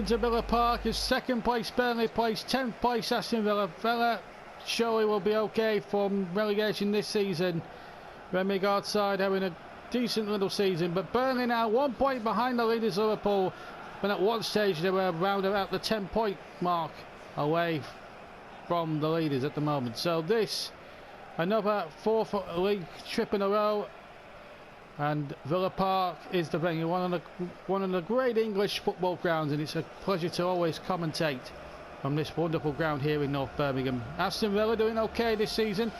welcome to Villa Park. It's second place Burnley place, 10th place Aston Villa. Villa surely will be okay from relegation this season. Remy Gard's side having a decent little season, but Burnley now 1 point behind the leaders Liverpool, but at one stage they were around about the 10-point mark away from the leaders at the moment. So this, another fourth league trip in a row, and Villa Park is the venue, one of the great English football grounds, and it's a pleasure to always commentate from this wonderful ground here in North Birmingham. Aston Villa doing okay this season.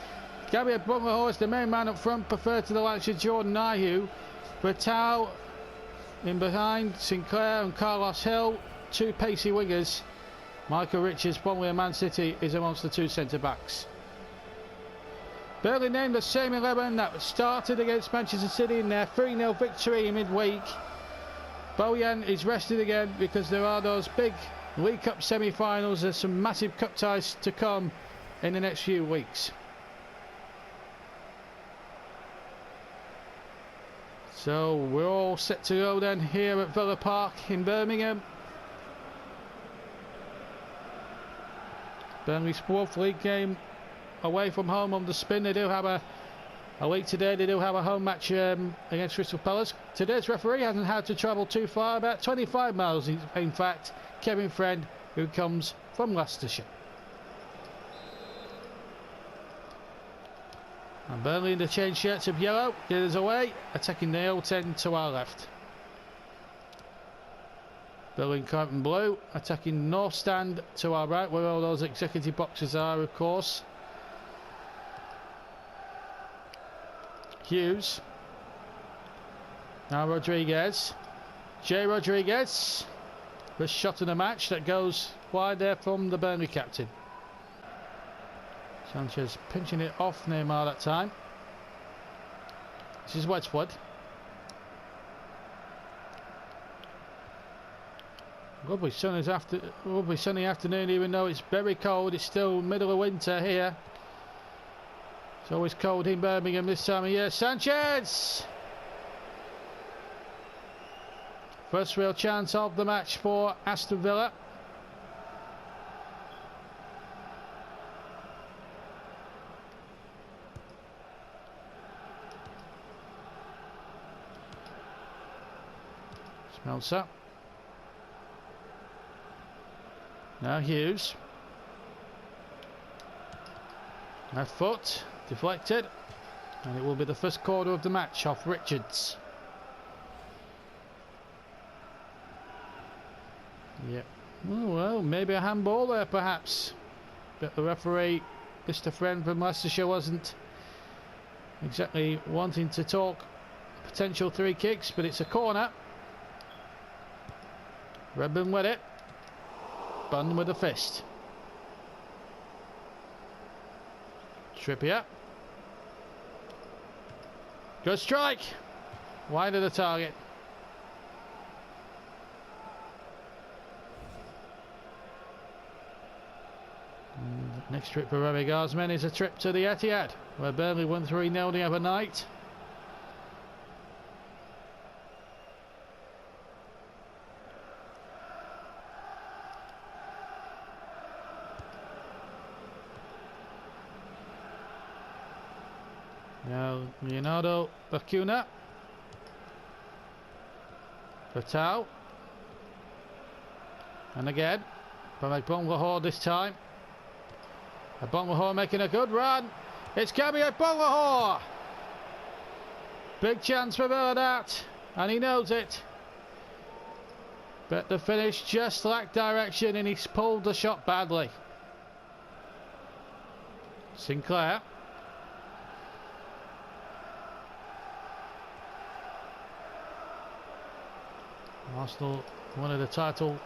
Gabriel Burnley is the main man up front, preferred to the likes of Jordan Ayew. Bertau in behind, Sinclair and Carlos Hill, two pacey wingers. Michael Richards, Burnley and Man City, is amongst the two centre-backs. Burnley named the same 11 that started against Manchester City in their 3-0 victory in midweek. Bojan is rested again because there are those big League Cup semi-finals. There's some massive cup ties to come in the next few weeks. So we're all set to go then here at Villa Park in Birmingham. Burnley's fourth league game away from home on the spin. They do have a week today. They do have a home match against Crystal Palace. Today's referee hasn't had to travel too far, about 25 miles in fact. Kevin Friend, who comes from Leicestershire. And Burnley in the change shirts of yellow, get us away, attacking the old 10 to our left. Burnley in Carlton blue, attacking North Stand to our right, where all those executive boxes are, of course. Hughes. Now Rodriguez. Jay Rodriguez. The shot in the match that goes wide there from the Burnley captain. Sanchez pinching it off Neymar that time. This is Wedgwood. Lovely sunny afternoon, even though it's very cold. It's still middle of winter here. It's always cold in Birmingham this time of year. Sanchez! First real chance of the match for Aston Villa. Smeltzer. Now Hughes. Left foot. Deflected. And it will be the first corner of the match off Richards. Yep. Oh, well, maybe a handball there perhaps. But the referee, Mr. Friend from Leicestershire, wasn't exactly wanting to talk potential free kicks, but it's a corner. Redburn with it. Bunn with a fist. Trippier. Good strike. Wide of the target. Next trip for Remy Gard's men is a trip to the Etihad, where Burnley won 3-0 the other night. Now Leonardo Bacuna. Bertau. And again, by Bongahor this time. Bongahor making a good run. It's Gabriel Bongahor. Big chance for Verdat, and he knows it. But the finish just lacked direction, and he's pulled the shot badly. Sinclair. Arsenal, one of the title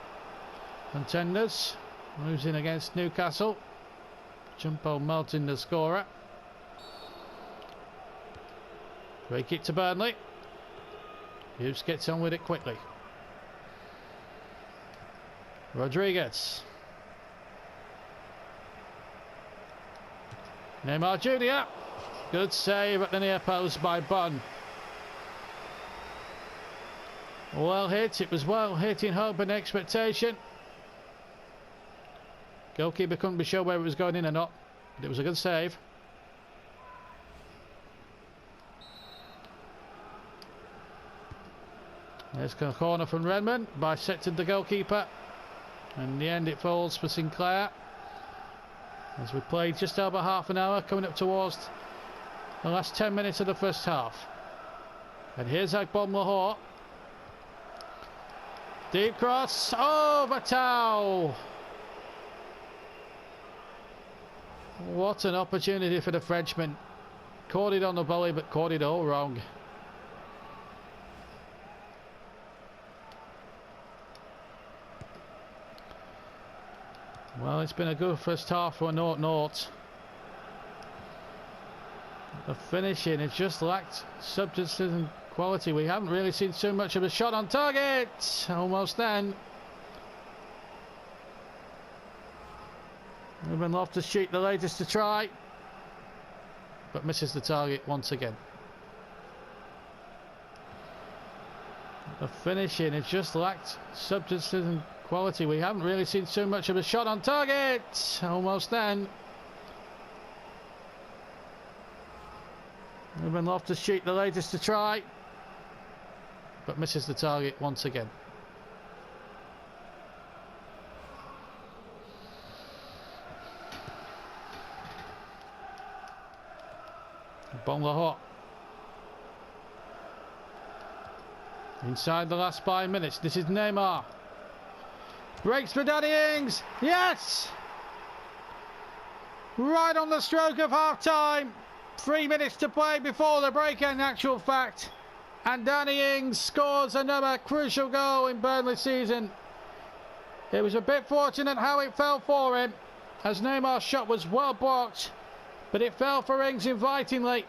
contenders, moves in against Newcastle. Jumpo Melton, the scorer. Free kick to Burnley. Hughes gets on with it quickly. Rodriguez. Neymar Jr. Good save at the near post by Bunn. Well hit, it was well hit in hope and expectation. Goalkeeper couldn't be sure whether it was going in or not, but it was a good save. There's a corner from Redmond, bisected the goalkeeper. In the end it falls for Sinclair. As we played just over half an hour, coming up towards the last 10 minutes of the first half. And here's Agbon Lahore. Deep cross, over Tau. What an opportunity for the Frenchman. Caught it on the volley, but caught it all wrong. Well, it's been a good first half for 0-0. The finishing has just lacked substance and quality. We haven't really seen too much of a shot on target. Almost then. Ruben Loftus-Cheek, the latest to try, but misses the target once again. The finishing has just lacked substance and quality. We haven't really seen too much of a shot on target. Almost then. Ruben Loftus-Cheek, the latest to try, but misses the target once again. Bon Lahore. Inside the last 5 minutes. This is Neymar. Breaks for Danny Ings. Yes! Right on the stroke of half time. 3 minutes to play before the break in actual fact. And Danny Ings scores another crucial goal in Burnley season. It was a bit fortunate how it fell for him, as Neymar's shot was well blocked, but it fell for Ings invitingly.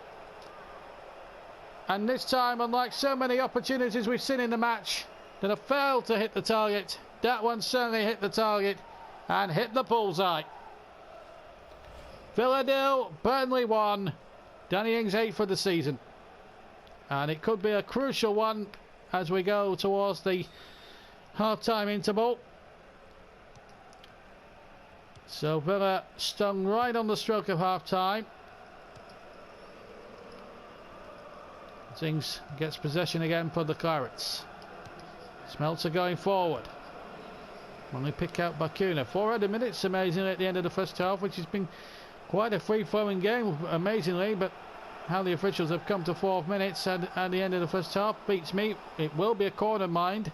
And this time, unlike so many opportunities we've seen in the match that have failed to hit the target, that one certainly hit the target and hit the bullseye. Villa 0, Burnley 1, Danny Ings 8 for the season. And it could be a crucial one as we go towards the half-time interval. So Villa stung right on the stroke of half-time. Ings gets possession again for the Clarets. Smeltzer going forward. Only pick out Bakuna. 400 minutes amazingly at the end of the first half, which has been quite a free-flowing game amazingly, but how the officials have come to 4 minutes at the end of the first half beats me. It will be a corner, mind.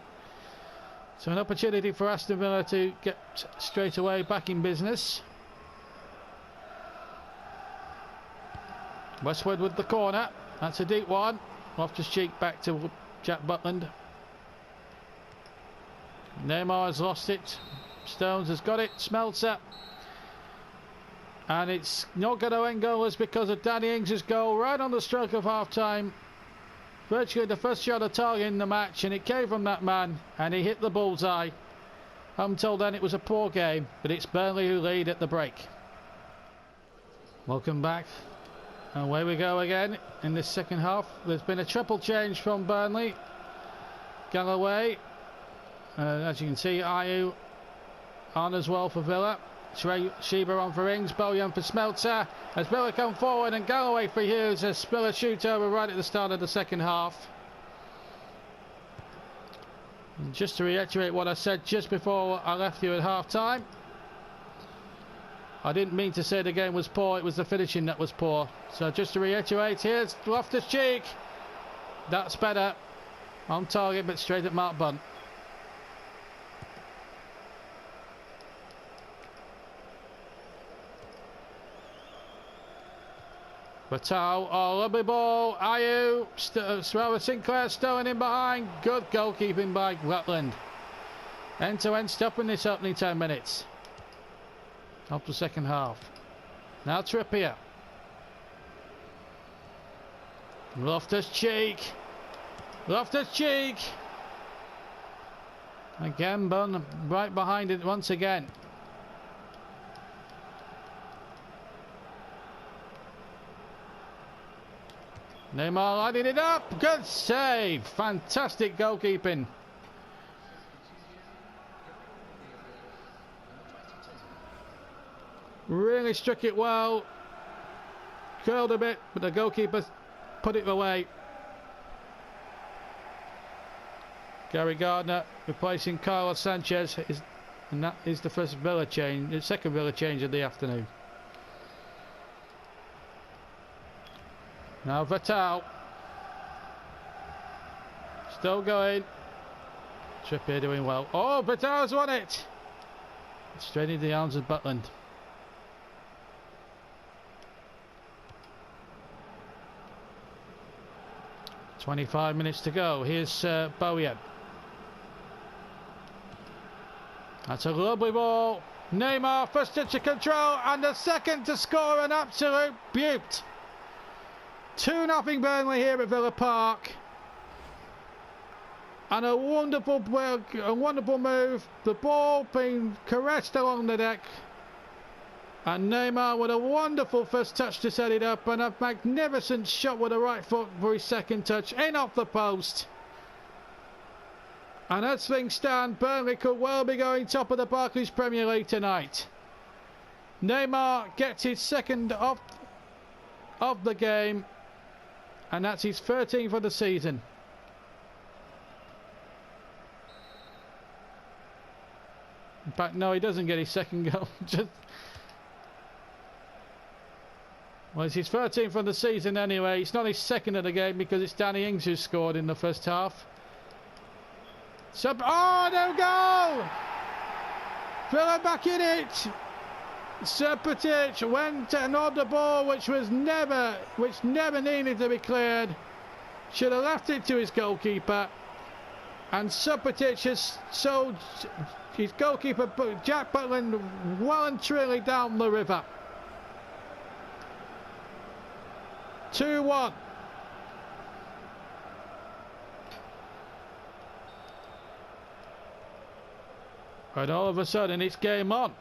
So an opportunity for Aston Villa to get straight away back in business. Westwood with the corner. That's a deep one. Loftus-Cheek back to Jack Butland. Neymar has lost it. Stones has got it. Smeltzer. And it's not going to end goalless because of Danny Ings' goal right on the stroke of half-time. Virtually the first shot of target in the match, and it came from that man, and he hit the bullseye. Up until then it was a poor game, but it's Burnley who lead at the break. Welcome back. Away we go again in this second half. There's been a triple change from Burnley. Galloway, as you can see, Ayew on as well for Villa. Sheba on for Ings, Bojan for Smeltzer. As Villa come forward and Galloway for Hughes as Spiller shoot over right at the start of the second half. And just to reiterate what I said just before I left you at half time, I didn't mean to say the game was poor, it was the finishing that was poor. So just to reiterate, here's Loftus-Cheek. That's better. On target, but straight at Mark Bunt. Batau, oh, lovely ball. Ayew, Sinclair stowing in behind. Good goalkeeping by Rutland. End-to-end stuff in this opening 10 minutes. Of the second half. Now Trippier. Loftus-Cheek. Loftus-Cheek. Again, Bunn right behind it once again. Neymar lighting it up. Good save. Fantastic goalkeeping. Burnley struck it well. Curled a bit, but the goalkeeper put it away. Gary Gardner replacing Carlos Sanchez, and that is the first Villa change, the second Villa change of the afternoon. Now Vital. Still going. Trippier doing well. Oh, Vital's won it! Straight into the arms of Butland. "25 minutes to go." Here's Bowen. That's a lovely ball. Neymar, first touch of control, and the second to score, an absolute beaut. 2-0 Burnley here at Villa Park. And a wonderful move. The ball being caressed along the deck. And Neymar with a wonderful first touch to set it up, and a magnificent shot with the right foot for his second touch, in off the post. And as things stand, Burnley could well be going top of the Barclays Premier League tonight. Neymar gets his second of the game, and that's his 13th of the season. In fact, no, he doesn't get his second goal. Well, it's his 13th of the season anyway. It's not his second of the game because it's Danny Ings who scored in the first half. Oh, no goal! Villa back in it. Subotic went and on the ball, which never needed to be cleared. Should have left it to his goalkeeper. And Subotic has sold his goalkeeper Jack Butland well and truly down the river. 2-1. And all of a sudden it's game on.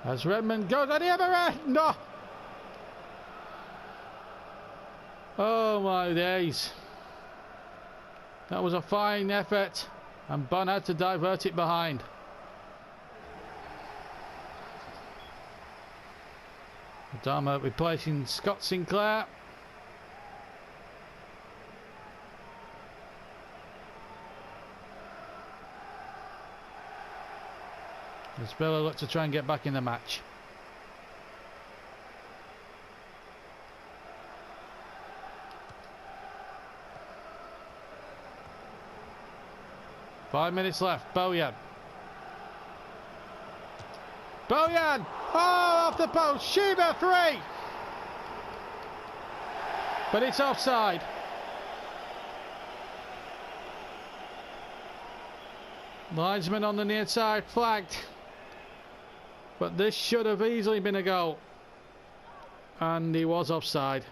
As Redmond goes on the other end. No! Oh my days. That was a fine effort, and Bunn had to divert it behind. Adama replacing Scott Sinclair. As Villa look to try and get back in the match. Five minutes left. Bowen. Bowen! Oh, off the post. Shiba free! But it's offside. Linesman on the near side flagged. But this should have easily been a goal. And he was offside.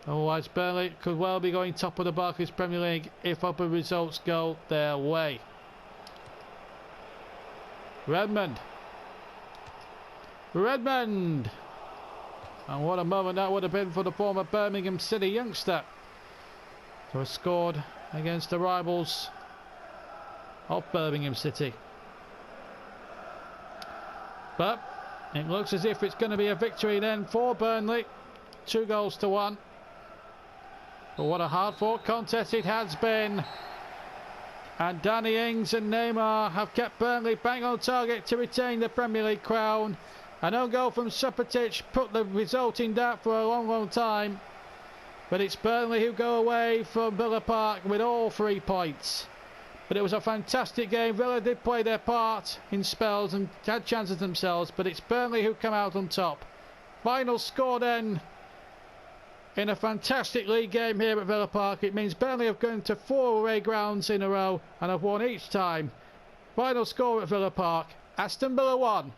Otherwise, Burnley could well be going top of the Barclays Premier League if upper results go their way. Redmond. And what a moment that would have been for the former Birmingham City youngster to have scored against the rivals of Birmingham City. But it looks as if it's going to be a victory then for Burnley. 2-1. But what a hard-fought contest it has been. And Danny Ings and Neymar have kept Burnley bang on target to retain the Premier League crown. An own goal from Subotic put the result in doubt for a long time. But it's Burnley who go away from Villa Park with all 3 points. But it was a fantastic game. Villa did play their part in spells and had chances themselves, but it's Burnley who come out on top. Final score then, in a fantastic league game here at Villa Park. It means Burnley have gone to 4 away grounds in a row and have won each time. Final score at Villa Park: Aston Villa 1,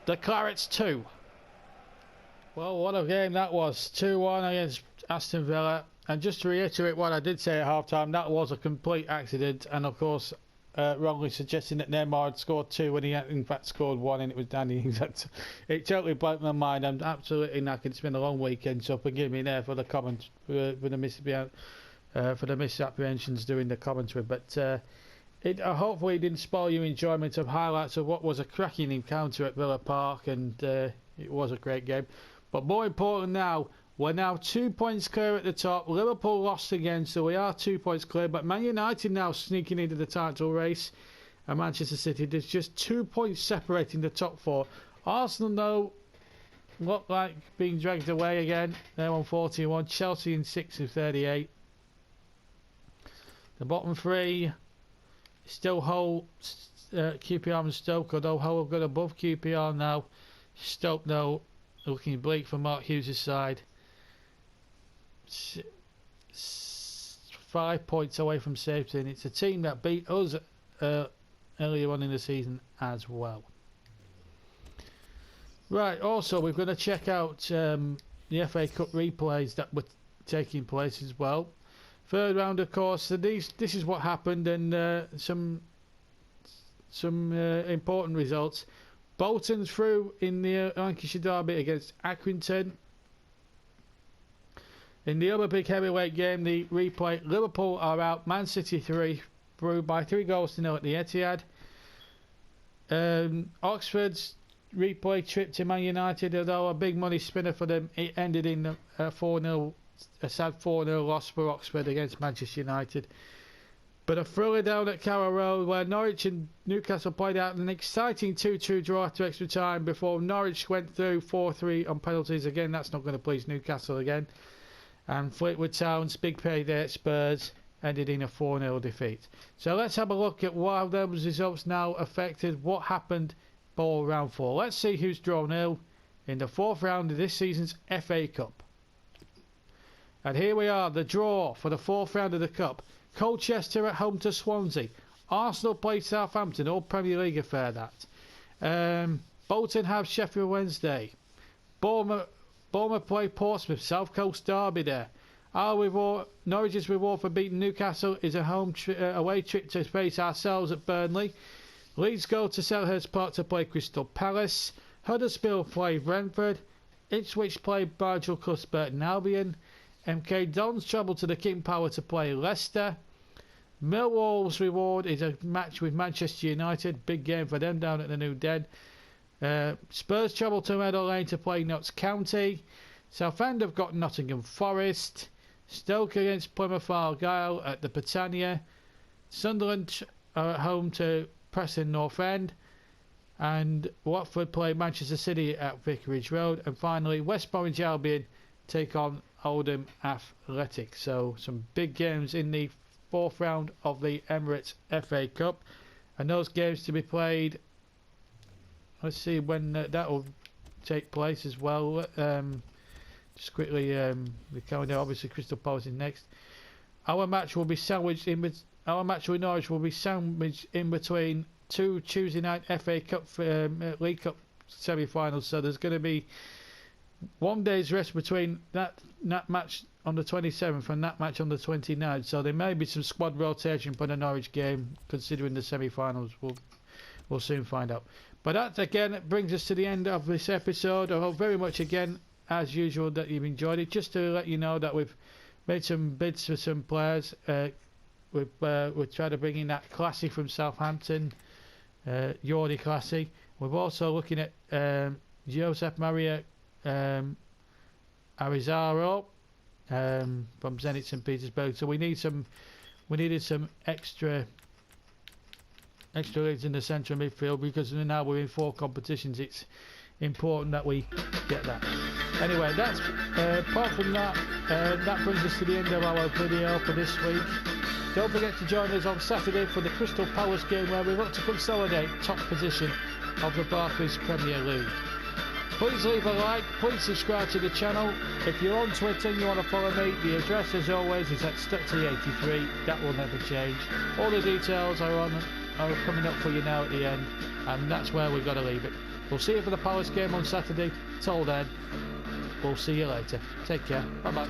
the Clarets 2. Well, what a game that was. 2-1 against Aston Villa. And just to reiterate what I did say at half-time, that was a complete accident. And of course, wrongly suggesting that Neymar had scored 2 when he had in fact scored 1, and it was Danny Ings. It totally blanked my mind. I'm absolutely knackered. It's been a long weekend, so forgive me there for the comments, for the for the misapprehensions doing the commentary, but it hopefully didn't spoil your enjoyment of highlights of what was a cracking encounter at Villa Park, and it was a great game. But more important now, we're now 2 points clear at the top. Liverpool lost again, so we are 2 points clear, but Man United now sneaking into the title race, and Manchester City, there's just 2 points separating the top four. Arsenal, though, look like being dragged away again. They're on 41. Chelsea in 6 and 38. The bottom three still Hull, QPR and Stoke, although Hull have got above QPR now. Stoke, though, looking bleak for Mark Hughes' side. 5 points away from safety, and it's a team that beat us earlier on in the season as well. Right, also we're going to check out the FA Cup replays that were taking place as well. Third round, of course, so this is what happened, and some important results. Bolton through in the Lancashire derby against Accrington. In the other big heavyweight game, the replay, Liverpool are out, Man City through by 3-0 at the Etihad. Oxford's replay trip to Man United, although a big money spinner for them, it ended in a sad 4-0 loss for Oxford against Manchester United. But a thriller down at Carrow Road, where Norwich and Newcastle played out an exciting 2-2 draw after extra time before Norwich went through 4-3 on penalties. Again, that's not going to please Newcastle again. And Fleetwood Town's big payday at Spurs ended in a 4-0 defeat. So let's have a look at how those results now affected what happened for round 4. Let's see who's drawn nil in the fourth round of this season's FA Cup. And here we are, the draw for the fourth round of the Cup. Colchester at home to Swansea. Arsenal play Southampton, all Premier League affair that. Bolton have Sheffield Wednesday. Bournemouth play Portsmouth, South Coast derby there. Norwich's reward for beating Newcastle is a away trip to face ourselves at Burnley. Leeds go to Selhurst Park to play Crystal Palace. Huddersfield play Brentford. Ipswich play Barnsley Cuthbert and Albion. MK Dons travel to the King Power to play Leicester. Millwall's reward is a match with Manchester United. Big game for them down at the New Den. Spurs travel to Meadow Lane to play Notts County. Southend have got Nottingham Forest. Stoke against Plymouth Argyle at the Britannia. Sunderland are at home to Preston North End. And Watford play Manchester City at Vicarage Road. And finally, West Bromwich Albion take on Oldham Athletic. So some big games in the fourth round of the Emirates FA Cup. And those games to be played, let's see when that will take place as well. Just quickly, we count down. Obviously, Crystal Palace is next. Our match will be sandwiched in. Our match with Norwich will be sandwiched in between two Tuesday night FA Cup League Cup semi-finals. So there's going to be 1 day's rest between that match on the 27th and that match on the 29th. So there may be some squad rotation for the Norwich game, considering the semi-finals. We'll soon find out. But that again brings us to the end of this episode. I hope very much again, as usual, that you've enjoyed it. Just to let you know that we've made some bids for some players. We've tried to bring in that Classy from Southampton, Jordi Classy. We're also looking at Josep Maria Arizaro from Zenit St Petersburg. So we needed some extra leads in the centre of midfield, because now we're in 4 competitions. It's important that we get that. Anyway, that's apart from that, that brings us to the end of our video for this week. Don't forget to join us on Saturday for the Crystal Palace game, where we look to consolidate top position of the Barclays Premier League. Please leave a like, please subscribe to the channel. If you're on Twitter and you want to follow me, the address as always is at StuckT83. That will never change. All the details are coming up for you now at the end, and that's where we've got to leave it. We'll see you for the Palace game on Saturday. Till then, we'll see you later. Take care. Bye bye.